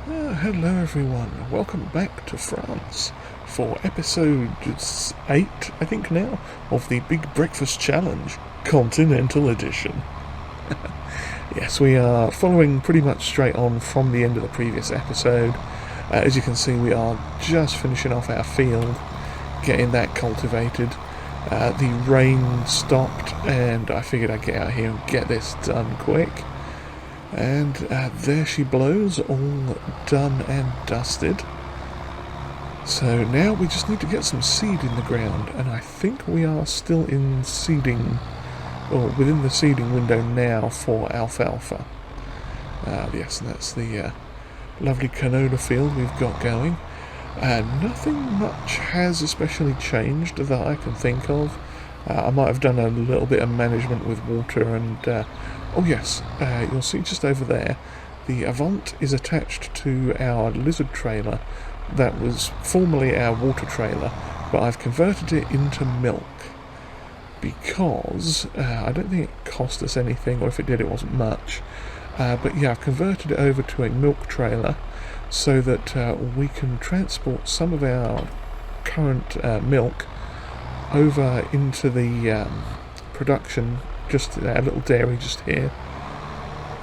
Hello everyone, welcome back to France for episode 8, I think now, of the Big Breakfast Challenge, Continental Edition. Yes, we are following pretty much straight on from the end of the previous episode. As you can see, we are just finishing off our field, getting that cultivated. The rain stopped and I figured I'd get out here and get this done quick. And there she blows, all done and dusted. So now we just need to get some seed in the ground, and I think we are still in seeding, or within the seeding window now for alfalfa. Yes, that's the lovely canola field we've got going. Nothing much has especially changed that I can think of. I might have done a little bit of management with water and... oh yes, you'll see just over there, the Avant is attached to our lizard trailer that was formerly our water trailer, but I've converted it into milk because I don't think it cost us anything, or if it did it wasn't much. But yeah, I've converted it over to a milk trailer so that we can transport some of our current milk over into the production, just our little dairy just here.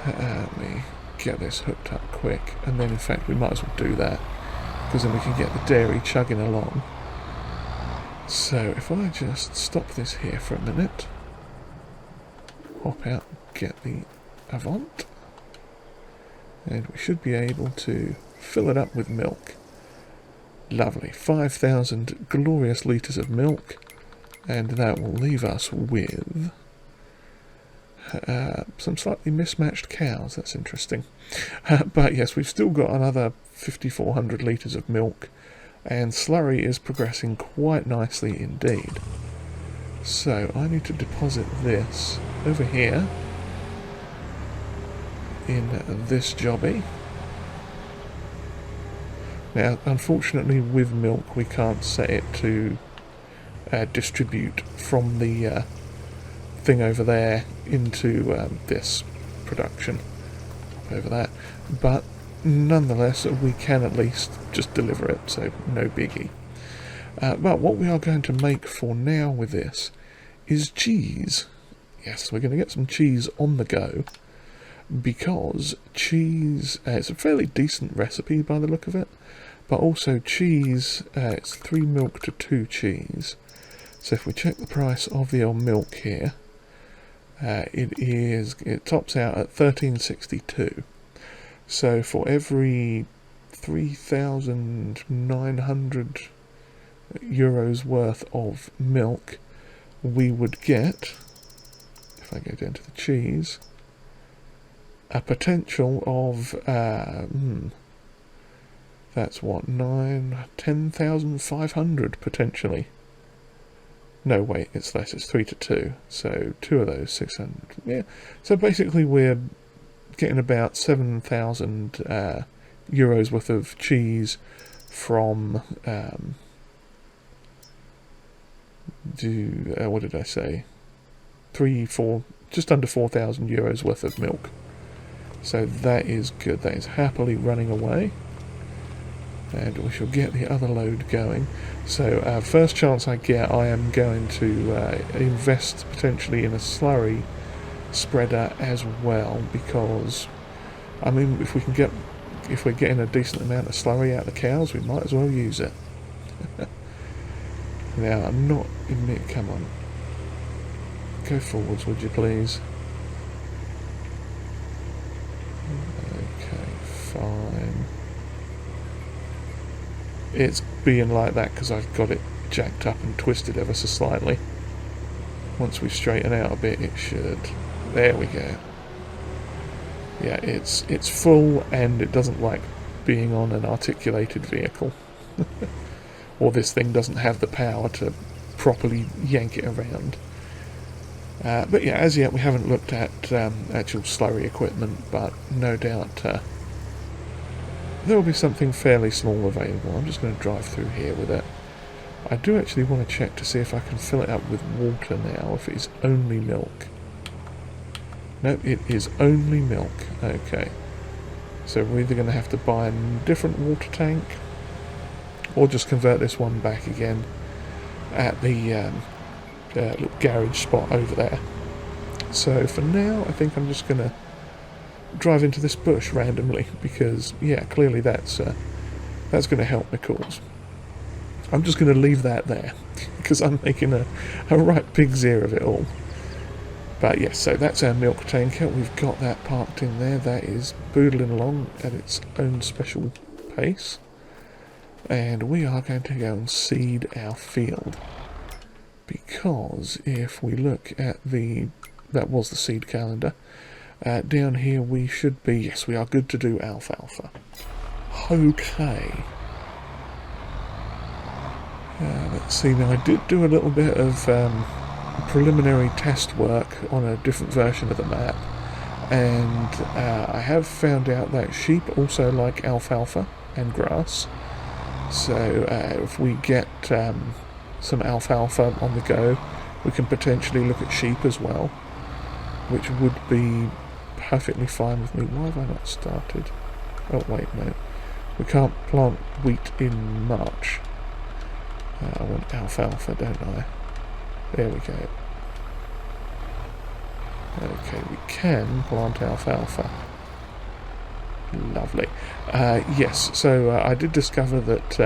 Let me get this hooked up quick, and then in fact we might as well do that, because then we can get the dairy chugging along. So if I just stop this here for a minute, hop out, get the Avant, and we should be able to fill it up with milk. Lovely, 5,000 glorious litres of milk, and that will leave us with some slightly mismatched cows. That's interesting. But yes, we've still got another 5,400 litres of milk, and slurry is progressing quite nicely indeed. So I need to deposit this over here in this jobby. Now, unfortunately with milk we can't set it to distribute from the thing over there into this production over that, but nonetheless we can at least just deliver it, so no biggie. But what we are going to make for now with this is cheese. Yes, we're going to get some cheese on the go, because cheese, it's a fairly decent recipe by the look of it, but also cheese, it's 3 milk to 2 cheese. So if we check the price of the old milk here, it tops out at 13.62. So for every 3,900 euros worth of milk, we would get, if I go down to the cheese, a potential of that's what, 10,500 potentially. No, wait, it's less, it's 3 to 2, so 2 of those, 600, yeah. So basically we're getting about 7,000 euros worth of cheese from, what did I say, just under 4,000 euros worth of milk. So that is good, that is happily running away. And we shall get the other load going. So first chance I get, I am going to invest potentially in a slurry spreader as well, because I mean if we're getting a decent amount of slurry out of the cows, we might as well use it. Now I'm not come on, go forwards would you please. Okay, fine. It's being like that because I've got it jacked up and twisted ever so slightly. Once we straighten out a bit, it should. There we go. Yeah, it's full, and it doesn't like being on an articulated vehicle. Or this thing doesn't have the power to properly yank it around. But yeah, as yet we haven't looked at actual slurry equipment, but no doubt there will be something fairly small available. I'm just going to drive through here with it. I do actually want to check to see if I can fill it up with water now, if it's only milk. No, it is only milk. Okay. So we're either going to have to buy a different water tank or just convert this one back again at the little garage spot over there. So for now, I think I'm just going to drive into this bush randomly because, yeah, clearly that's going to help my cause. I'm just going to leave that there because I'm making a right pig's ear of it all. But yes, so that's our milk tanker. We've got that parked in there. That is boodling along at its own special pace. And we are going to go and seed our field. Because if we look at that was the seed calendar, down here we should be, yes, we are good to do alfalfa. Okay. Let's see, now I did do a little bit of preliminary test work on a different version of the map, and I have found out that sheep also like alfalfa and grass. So if we get some alfalfa on the go, we can potentially look at sheep as well, which would be perfectly fine with me. Why have I not started? Oh wait, no, we can't plant wheat in March. I want alfalfa, don't I? There we go. Okay, we can plant alfalfa. Lovely. Yes, so I did discover that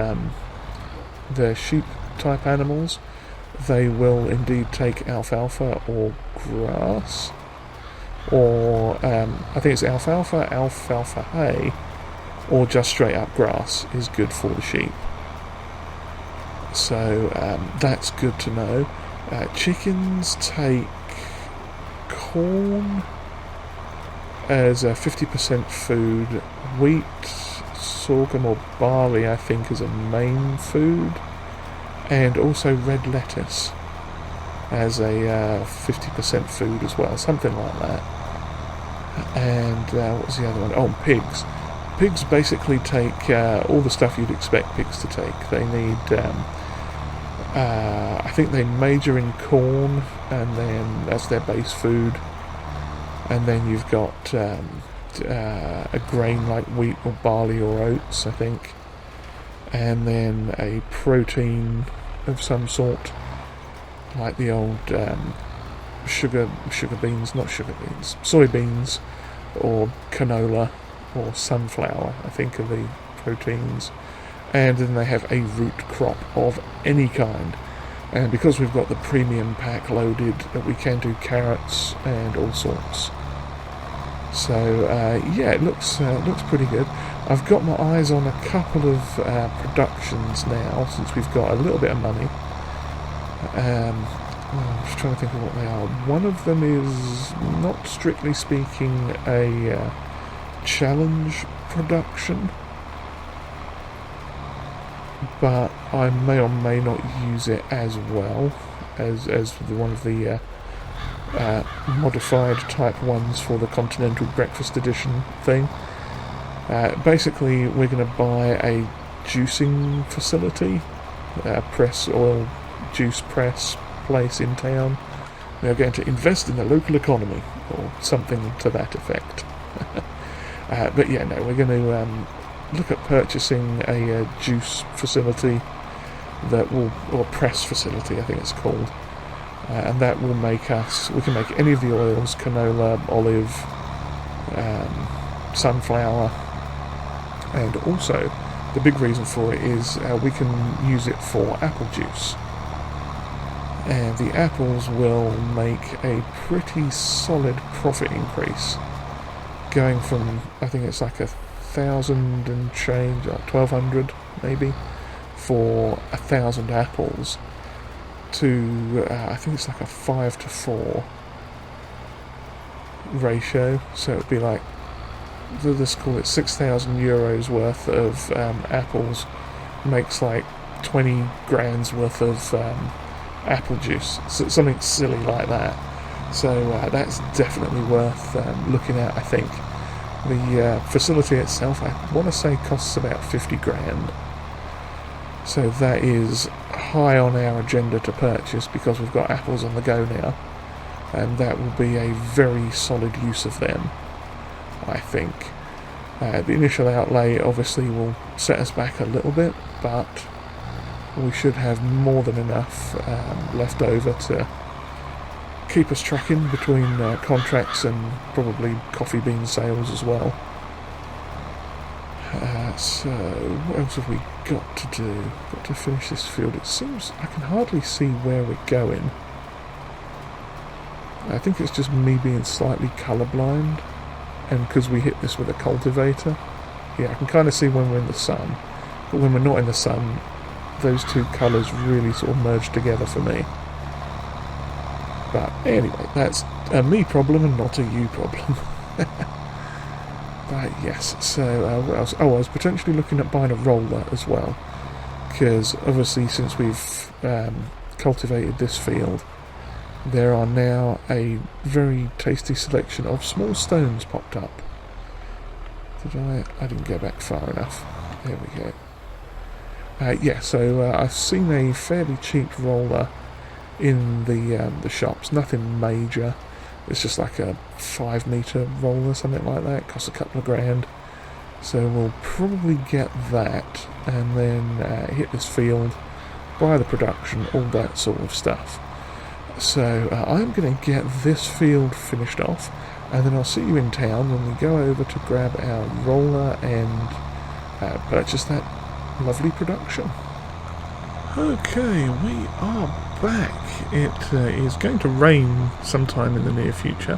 the sheep type animals, they will indeed take alfalfa or grass, or I think it's alfalfa hay, or just straight up grass is good for the sheep. So that's good to know. Chickens take corn as a 50% food, wheat, sorghum or barley I think is a main food, and also red lettuce as a 50% food as well, something like that. And what's the other one? Oh, pigs. Pigs basically take all the stuff you'd expect pigs to take. They need, I think they major in corn, and then that's their base food. And then you've got a grain like wheat or barley or oats, I think. And then a protein of some sort, like the old soybeans, or canola, or sunflower, I think, are the proteins. And then they have a root crop of any kind. And because we've got the premium pack loaded, we can do carrots and all sorts. So yeah, it looks pretty good. I've got my eyes on a couple of productions now, since we've got a little bit of money. I'm just trying to think of what they are. One of them is, not strictly speaking, a challenge production, but I may or may not use it as well as one of the modified type ones for the Continental Breakfast Edition thing. Basically, we're going to buy a juicing facility, press oil juice press place in town. We are going to invest in the local economy, or something to that effect. But yeah, no, we're going to look at purchasing a juice facility that will, or press facility I think it's called, and that will make us, we can make any of the oils, canola, olive, sunflower, and also the big reason for it is we can use it for apple juice. And the apples will make a pretty solid profit increase, going from, I think it's like 1,000 and change, or 1,200 maybe, for 1,000 apples, to I think it's like a 5-to-4 ratio. So it'd be like, let's call it 6,000 euros worth of apples makes like 20 grand's worth of apple juice, so something silly like that. So that's definitely worth looking at, I think. The facility itself, I want to say, costs about 50 grand. So that is high on our agenda to purchase, because we've got apples on the go now, and that will be a very solid use of them, I think. The initial outlay obviously will set us back a little bit, but we should have more than enough left over to keep us trucking between contracts and probably coffee bean sales as well. So what else have we got to do? Got to finish this field. It seems I can hardly see where we're going. I think it's just me being slightly colourblind, and because we hit this with a cultivator. Yeah, I can kind of see when we're in the sun, but when we're not in the sun, those two colours really sort of merge together for me. But anyway, that's a me problem and not a you problem. But yes, so what else? Oh, I was potentially looking at buying a roller as well, because obviously since we've cultivated this field, there are now a very tasty selection of small stones popped up. I didn't go back far enough. There we go. Yeah, so I've seen a fairly cheap roller in the shops. Nothing major. It's just like a 5-metre roller, something like that. It costs a couple of grand. So we'll probably get that and then hit this field, buy the production, all that sort of stuff. So I'm going to get this field finished off, and then I'll see you in town when we go over to grab our roller and purchase that lovely production. Okay, we are back. It is going to rain sometime in the near future,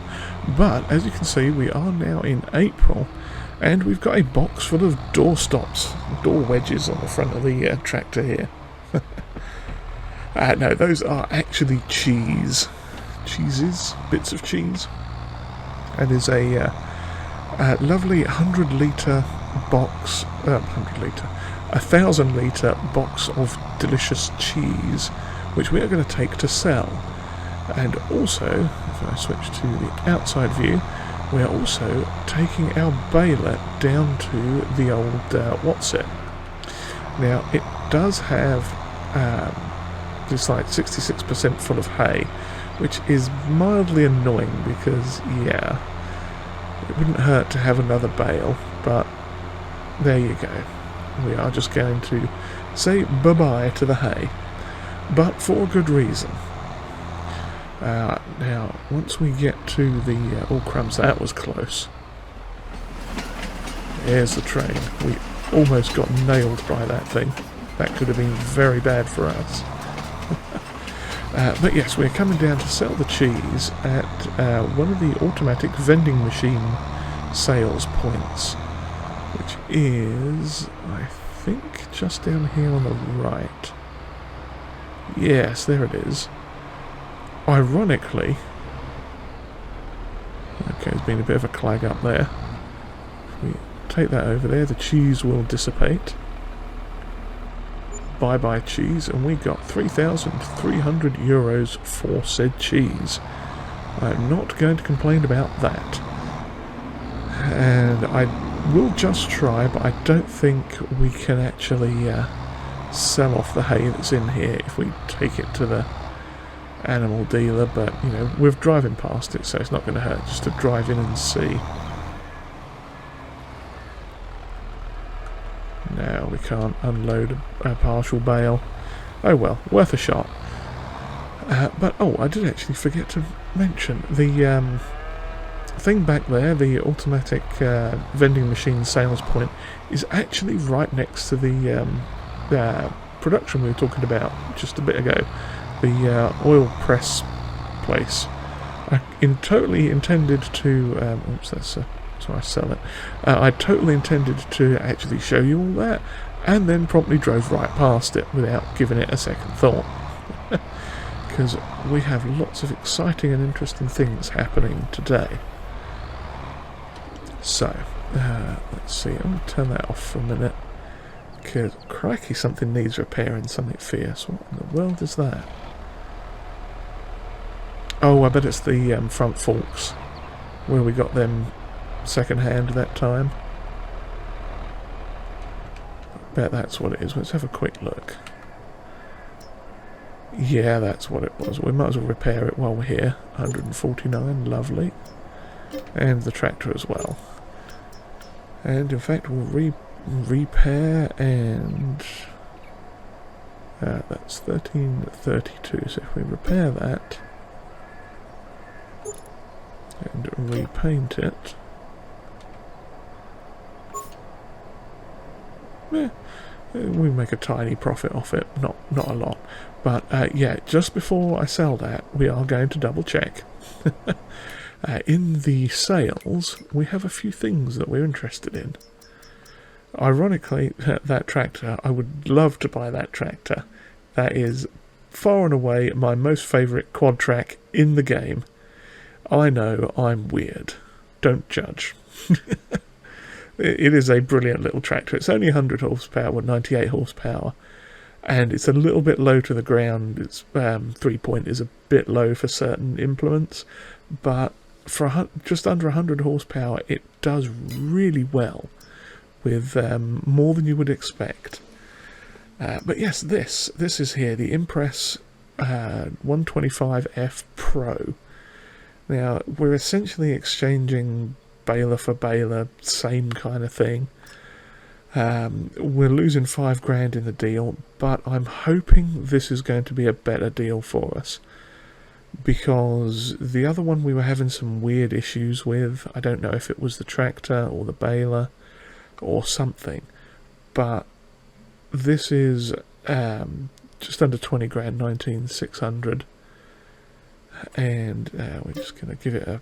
but as you can see we are now in April, and we've got a box full of door stops, door wedges on the front of the tractor here. No, those are actually cheeses, bits of cheese. And is a lovely 100-litre box, 1,000-litre box of delicious cheese, which we are going to take to sell. And also, if I switch to the outside view, we are also taking our baler down to the old Whatsit. Now, it does have it's like 66% full of hay, which is mildly annoying because, yeah, it wouldn't hurt to have another bale, but there you go. We are just going to say bye-bye to the hay, but for a good reason. Now, once we get to the... oh, crumbs, that was close. There's the train. We almost got nailed by that thing. That could have been very bad for us. But yes, we're coming down to sell the cheese at one of the automatic vending machine sales points, which is, I think, just down here on the right. Yes, there it is. Ironically, okay, there's been a bit of a clag up there. If we take that over there, the cheese will dissipate. Bye-bye cheese, and we got 3,300 euros for said cheese. I'm not going to complain about that. And I will just try, but I don't think we can actually sell off the hay that's in here if we take it to the animal dealer, but, you know, we're driving past it, so it's not going to hurt just to drive in and see. No, we can't unload a partial bale. Oh well, worth a shot. But, oh, I did actually forget to mention, the thing back there, the automatic vending machine sales point, is actually right next to the production we were talking about just a bit ago. The oil press place. I totally intended to... oops, that's... so I sell it. I totally intended to actually show you all that, and then promptly drove right past it without giving it a second thought. Because we have lots of exciting and interesting things happening today. So, let's see, I'm going to turn that off for a minute, because, crikey, something needs repairing, something fierce. What in the world is that? Oh, I bet it's the front forks, where we got them second hand that time. I bet that's what it is. Let's have a quick look. Yeah, that's what it was. We might as well repair it while we're here. 149, lovely. And the tractor as well. And in fact we'll repair, and that's 1332, so if we repair that and repaint it, we make a tiny profit off it, not a lot, but yeah, just before I sell that we are going to double check. In the sales we have a few things that we're interested in. Ironically, that tractor, I would love to buy that tractor. That is far and away my most favourite quad track in the game. I know, I'm weird. Don't judge. It is a brilliant little tractor. It's only 100 horsepower, 98 horsepower, and it's a little bit low to the ground. Its 3-point is a bit low for certain implements, but for just under 100 horsepower it does really well, with more than you would expect. But yes, this is here, the Impress 125F Pro. Now, we're essentially exchanging baler for baler, same kind of thing. We're losing $5,000 in the deal, but I'm hoping this is going to be a better deal for us, because the other one we were having some weird issues with. I don't know if it was the tractor or the baler or something, but this is just under $20,000, 19,600, and we're just going to give it a.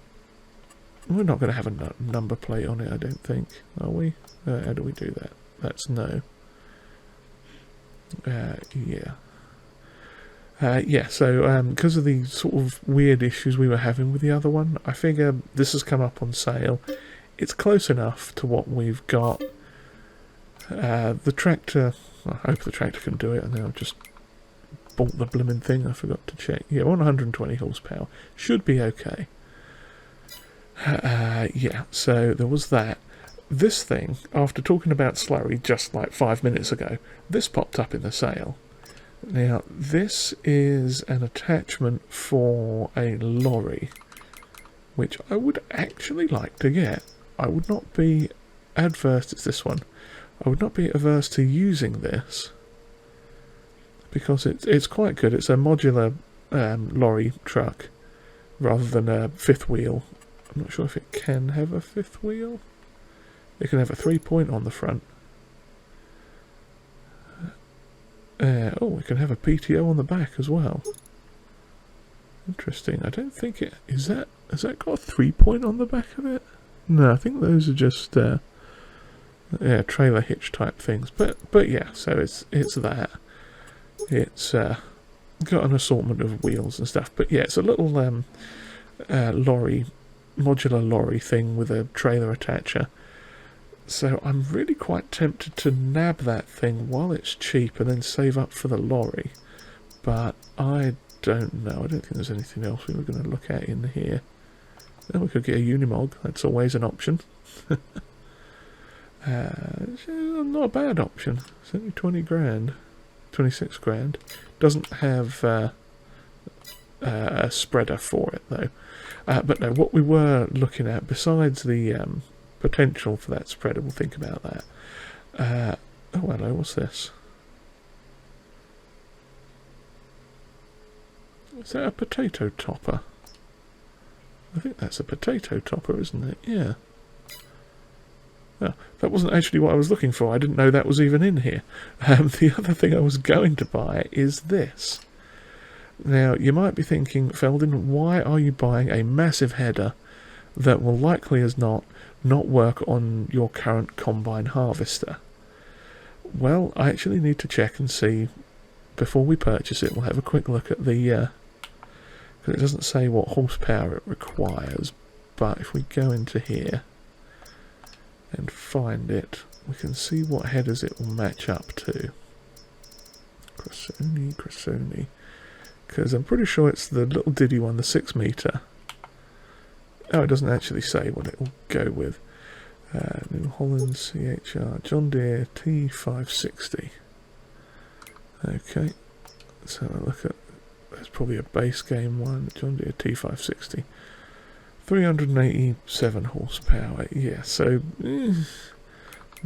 We're not going to have a number plate on it, I don't think, are we? How do we do that? That's no. Yeah. Yeah, so because of the sort of weird issues we were having with the other one, I figure this has come up on sale. It's close enough to what we've got. The tractor, I hope the tractor can do it, and then I've just bought the blimmin' thing, I forgot to check. Yeah, 120 horsepower. Should be okay. Yeah, so there was that. This thing, after talking about slurry just like 5 minutes ago, this popped up in the sale. Now, this is an attachment for a lorry, which I would actually like to get. I would not be adverse, it's this one, I would not be averse to using this, because it's quite good. It's a modular lorry truck, rather than a fifth wheel. I'm not sure if it can have a fifth wheel. It can have a 3-point on the front. Oh, it can have a PTO on the back as well. Interesting. I don't think it... has that got a 3-point on the back of it? No, I think those are just yeah, trailer hitch type things. But yeah, so it's that. It's got an assortment of wheels and stuff. But yeah, it's a little lorry, modular lorry thing with a trailer attacher. So I'm really quite tempted to nab that thing while it's cheap and then save up for the lorry. But I don't know. I don't think there's anything else we were going to look at in here. Then we could get a Unimog. That's always an option. Not a bad option. It's only 20 grand. 26 grand. Doesn't have a spreader for it though. But no, what we were looking at, besides the potential for that spreader, we'll think about that. Oh hello, what's this? Is that a potato topper? I think that's a potato topper, isn't it? Yeah. Well, that wasn't actually what I was looking for. I didn't know that was even in here. The other thing I was going to buy is this. Now, you might be thinking, Feldin, why are you buying a massive header that will likely as not work on your current combine harvester? Well, I actually need to check and see before we purchase it. We'll have a quick look at the... because it doesn't say what horsepower it requires, but if we go into here and find it, we can see what headers it will match up to. Cressoni. Because I'm pretty sure it's the little diddy one, the 6 metre. Oh, it doesn't actually say what it will go with. New Holland CHR John Deere T560. Okay, let's have a look at. There's probably a base game one. John Deere T560. 387 horsepower. Yeah, so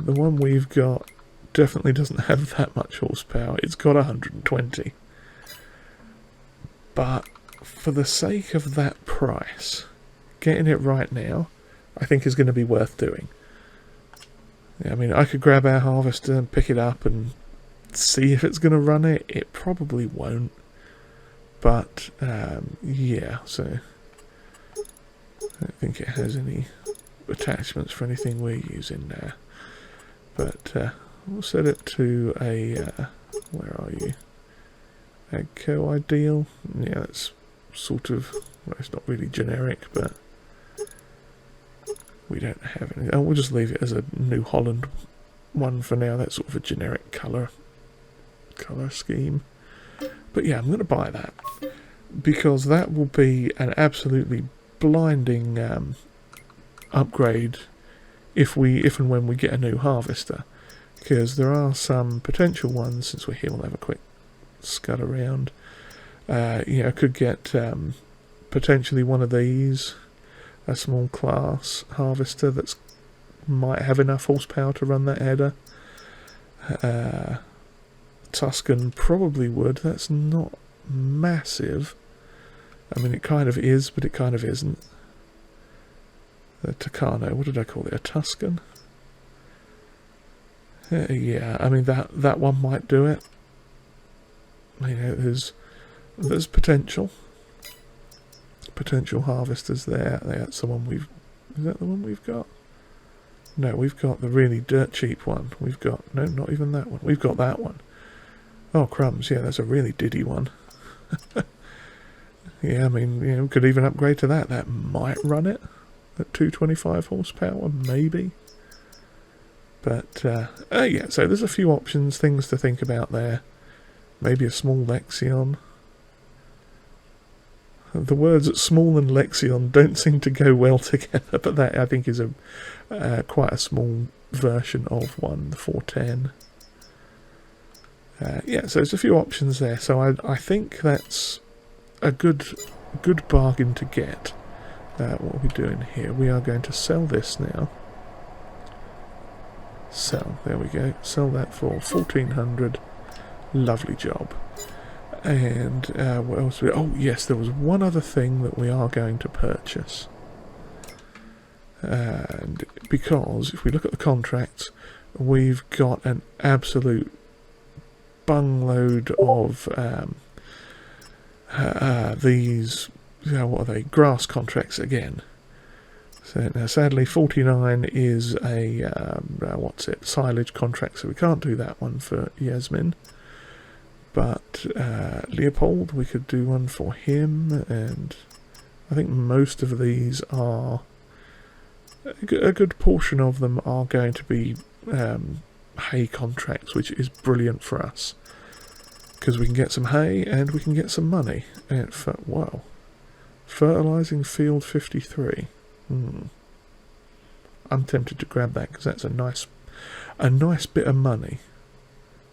The one we've got definitely doesn't have that much horsepower. It's got 120. But for the sake of that price, getting it right now, I think is going to be worth doing. I mean, I could grab our harvester and pick it up and see if it's going to run it. It probably won't. But, yeah, so I don't think it has any attachments for anything we're using now. But we'll set it to a, where are you? A co-ideal. Yeah, it's sort of, well, it's not really generic, but we don't have any. Oh, we'll just leave it as a New Holland one for now. That's sort of a generic colour scheme. But yeah, I'm going to buy that because that will be an absolutely blinding upgrade if and when we get a new harvester. Because there are some potential ones. Since we're here, we'll have a quick scud around. You know, could get potentially one of these, a small class harvester that's might have enough horsepower to run that header. Tuscan probably would. That's not massive. I mean, it kind of is, but it kind of isn't. The Tucano, what did I call it? A Tuscan? Yeah, I mean that one might do it. You know, there's potential harvesters there. That's the one we've. Is that the one we've got? No, we've got the really dirt cheap one. We've got no, not even that one. We've got that one. Oh crumbs! Yeah, that's a really diddy one. Yeah, I mean, you know, could even upgrade to that. That might run it at 225 horsepower, maybe. But yeah, so there's a few options, things to think about there. Maybe a small Lexion. The words small and Lexion don't seem to go well together, but that I think is a quite a small version of one, the 410. Yeah, so there's a few options there. So I think that's a good bargain to get. What are we doing here? We are going to sell this now. Sell. There we go. Sell that for 1,400. Lovely job. And what else? Oh yes, there was one other thing that we are going to purchase. And because if we look at the contracts, we've got an absolute bungload of these. What are they? Grass contracts again. So now, sadly, 49 is a silage contract, so we can't do that one for Yasmin. But Leopold, we could do one for him, and I think most of these are a good portion of them are going to be hay contracts, which is brilliant for us because we can get some hay and we can get some money. And wow, fertilizing field 53. I'm tempted to grab that because that's a nice bit of money.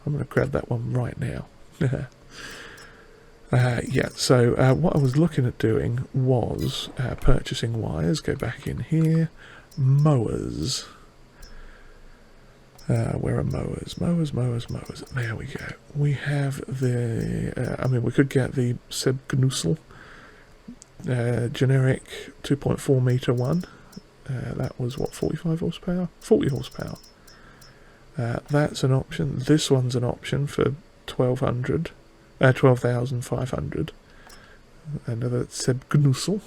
I'm going to grab that one right now. Yeah, so what I was looking at doing was purchasing wires. Go back in here. Mowers. Where are mowers? Mowers. There we go. We have the... I mean, we could get the Sebgnusel generic 2.4 meter one. That was what, 45 horsepower? 40 horsepower. That's an option. This one's an option for 12,500. Another Sebgnusel.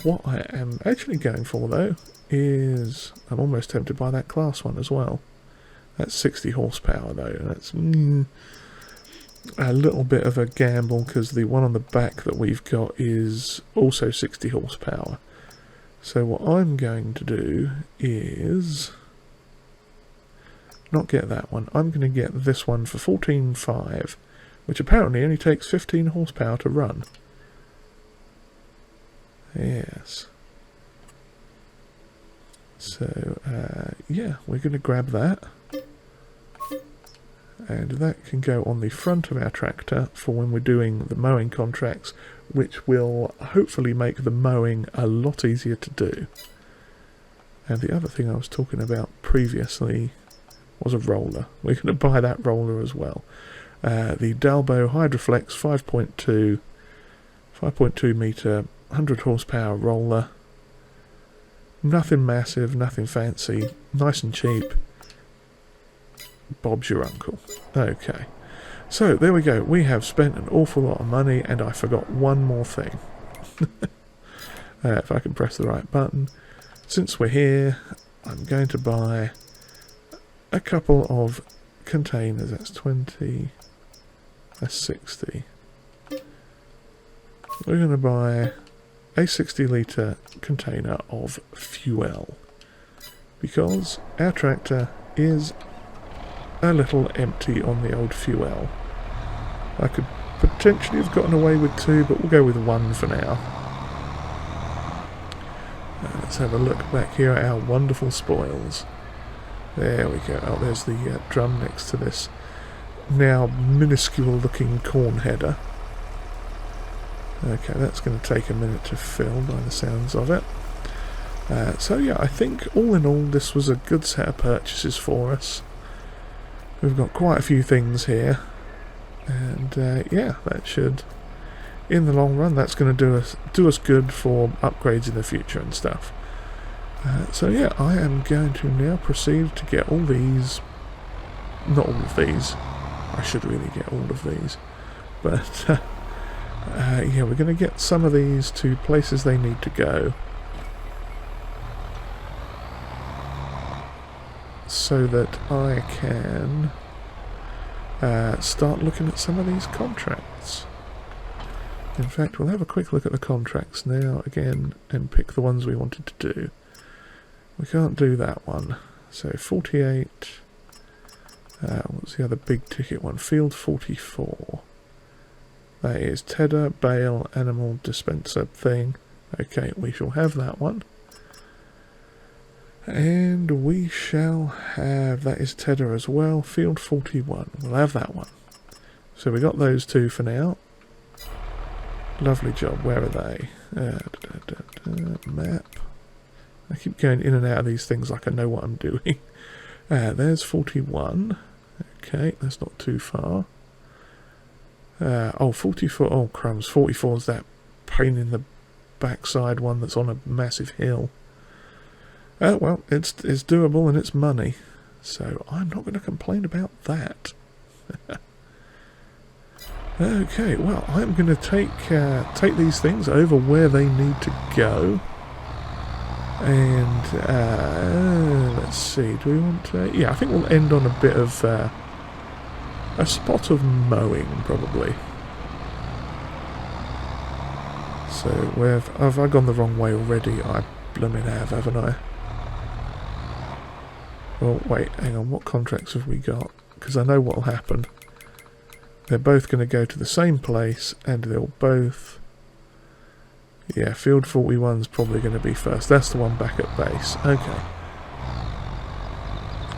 What I am actually going for though is, I'm almost tempted by that class one as well. That's 60 horsepower though. That's a little bit of a gamble because the one on the back that we've got is also 60 horsepower. So what I'm going to do is not get that one. I'm going to get this one for 14.5, which apparently only takes 15 horsepower to run. Yes. So, yeah, we're going to grab that. And that can go on the front of our tractor for when we're doing the mowing contracts, which will hopefully make the mowing a lot easier to do. And the other thing I was talking about previously was a roller. We're going to buy that roller as well. The Dalbo Hydroflex 5.2 metre, 100 horsepower roller. Nothing massive, nothing fancy, nice and cheap. Bob's your uncle. Okay. So, there we go. We have spent an awful lot of money, and I forgot one more thing. If I can press the right button. Since we're here, I'm going to buy a couple of containers. That's 20, that's 60. We're going to buy a 60 litre container of fuel, because our tractor is a little empty on the old fuel. I could potentially have gotten away with 2, but we'll go with 1 for now. Let's have a look back here at our wonderful spoils. There we go. Oh, there's the drum next to this now minuscule looking corn header. Okay, that's going to take a minute to fill by the sounds of it. So yeah, I think all in all this was a good set of purchases for us. We've got quite a few things here, and yeah, that should, in the long run, that's going to do us good for upgrades in the future and stuff. So yeah, I am going to now proceed to get all these, not all of these, I should really get all of these, but yeah, we're going to get some of these to places they need to go, so that I can start looking at some of these contracts. In fact, we'll have a quick look at the contracts now again and pick the ones we wanted to do. We can't do that one. So 48, what's the other big ticket one? Field 44. That is Tedder, Bale, Animal Dispenser thing. Okay, we shall have that one. And we shall have, that is Tedder as well, Field 41. We'll have that one. So we got those 2 for now. Lovely job. Where are they? Map. I keep going in and out of these things like I know what I'm doing. There's 41. Okay, that's not too far. Oh, 44. Oh, crumbs. 44 is that pain in the backside one that's on a massive hill. Well, it's doable and it's money, so I'm not going to complain about that. Okay, well, I'm going to take these things over where they need to go, and let's see. Do we want to? Yeah, I think we'll end on a bit of a spot of mowing, probably. So, have I gone the wrong way already? I blooming have, haven't I? Well, wait, hang on, what contracts have we got? Because I know what will happen. They're both going to go to the same place, and they'll both... Yeah, Field 41's probably going to be first. That's the one back at base. Okay.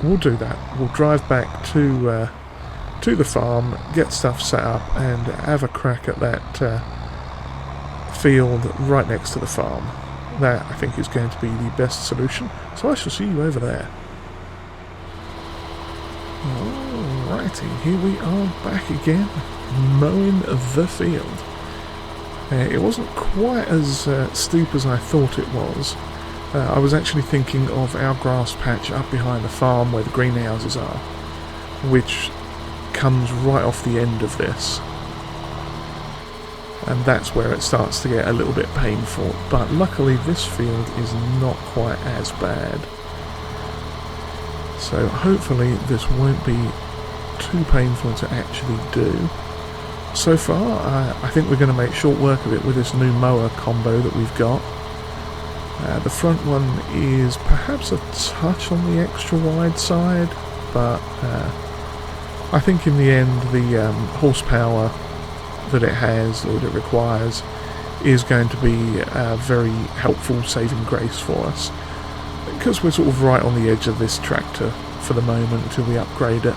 We'll do that. We'll drive back to the farm, get stuff set up, and have a crack at that field right next to the farm. That, I think, is going to be the best solution. So I shall see you over there. Alrighty, here we are back again, mowing the field. It wasn't quite as steep as I thought it was. I was actually thinking of our grass patch up behind the farm where the greenhouses are, which comes right off the end of this. And that's where it starts to get a little bit painful, but luckily this field is not quite as bad. So hopefully this won't be too painful to actually do. So far, I think we're going to make short work of it with this new mower combo that we've got. The front one is perhaps a touch on the extra wide side, but I think in the end the horsepower that it has, or that it requires, is going to be a very helpful saving grace for us. Because we're sort of right on the edge of this tractor for the moment until we upgrade it.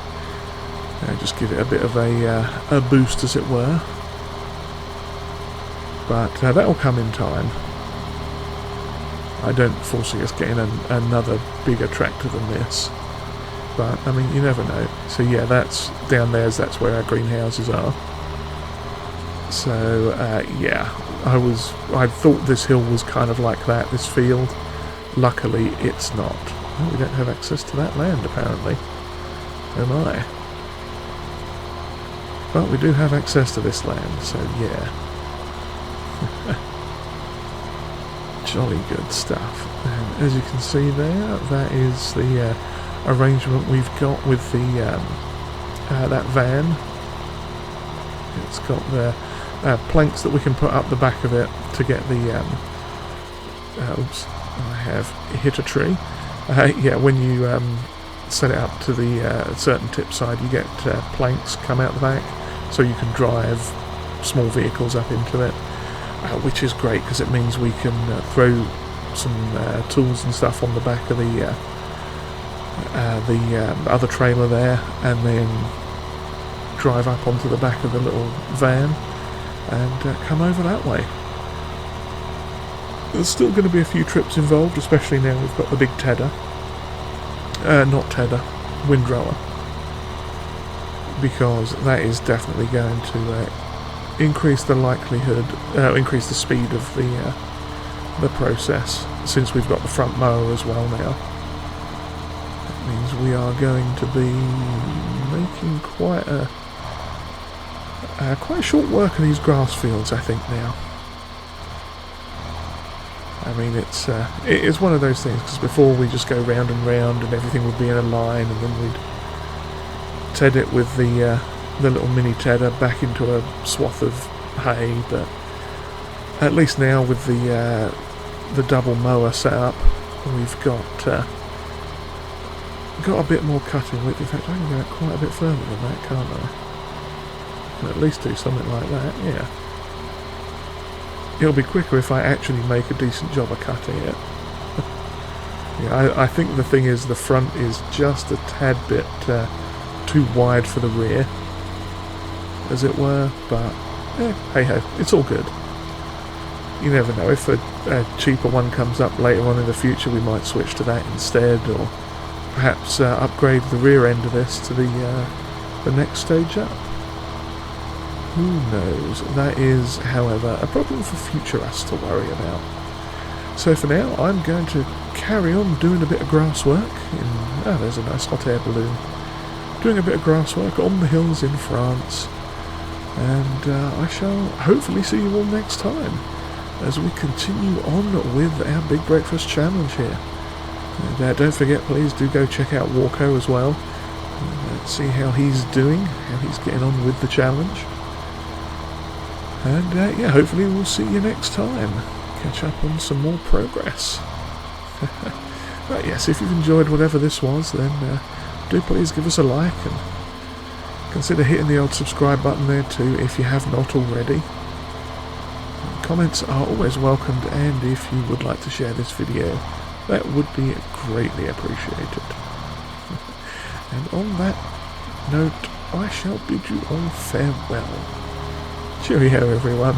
Just give it a bit of a boost, as it were. But that'll come in time. I don't foresee us getting another bigger tractor than this. But, I mean, you never know. So yeah, that's down there, that's where our greenhouses are. So, yeah, I thought this hill was kind of like that, this field. Luckily, it's not. Oh, we don't have access to that land, apparently. Oh my. But we do have access to this land, so yeah. Jolly good stuff. And as you can see there, that is the arrangement we've got with the that van. It's got the planks that we can put up the back of it to get the oops, I have hit a tree. Yeah, when you set it up to the certain tip side, you get planks come out the back, so you can drive small vehicles up into it, which is great because it means we can throw some tools and stuff on the back of the other trailer there, and then drive up onto the back of the little van and come over that way. There's still going to be a few trips involved, especially now we've got the big tedder. Not tedder, windrower. Because that is definitely going to increase the likelihood, increase the speed of the process, since we've got the front mower as well now. That means we are going to be making quite short work of these grass fields, I think, now. I mean, it's one of those things, because before we just go round and round and everything would be in a line, and then we'd ted it with the little mini tedder back into a swath of hay. But at least now with the double mower set up, we've got a bit more cutting width. In fact, I can go out quite a bit further than that, can't I? I can at least do something like that, yeah. It'll be quicker if I actually make a decent job of cutting it. Yeah, I think the thing is, the front is just a tad bit too wide for the rear, as it were, but hey ho, it's all good. You never know, if a cheaper one comes up later on in the future, we might switch to that instead, or perhaps upgrade the rear end of this to the next stage up. Who knows? That is, however, a problem for future us to worry about. So for now, I'm going to carry on doing a bit of grass work. There's a nice hot air balloon. Doing a bit of grass work on the hills in France. And I shall hopefully see you all next time as we continue on with our Big Breakfast Challenge here. And don't forget, please do go check out Walko as well. See how he's doing, how he's getting on with the challenge. And yeah, hopefully we'll see you next time. Catch up on some more progress. But yes, if you've enjoyed whatever this was, then do please give us a like, and consider hitting the old subscribe button there too if you have not already. Comments are always welcomed, and if you would like to share this video, that would be greatly appreciated. And on that note, I shall bid you all farewell. Cheerio, everyone.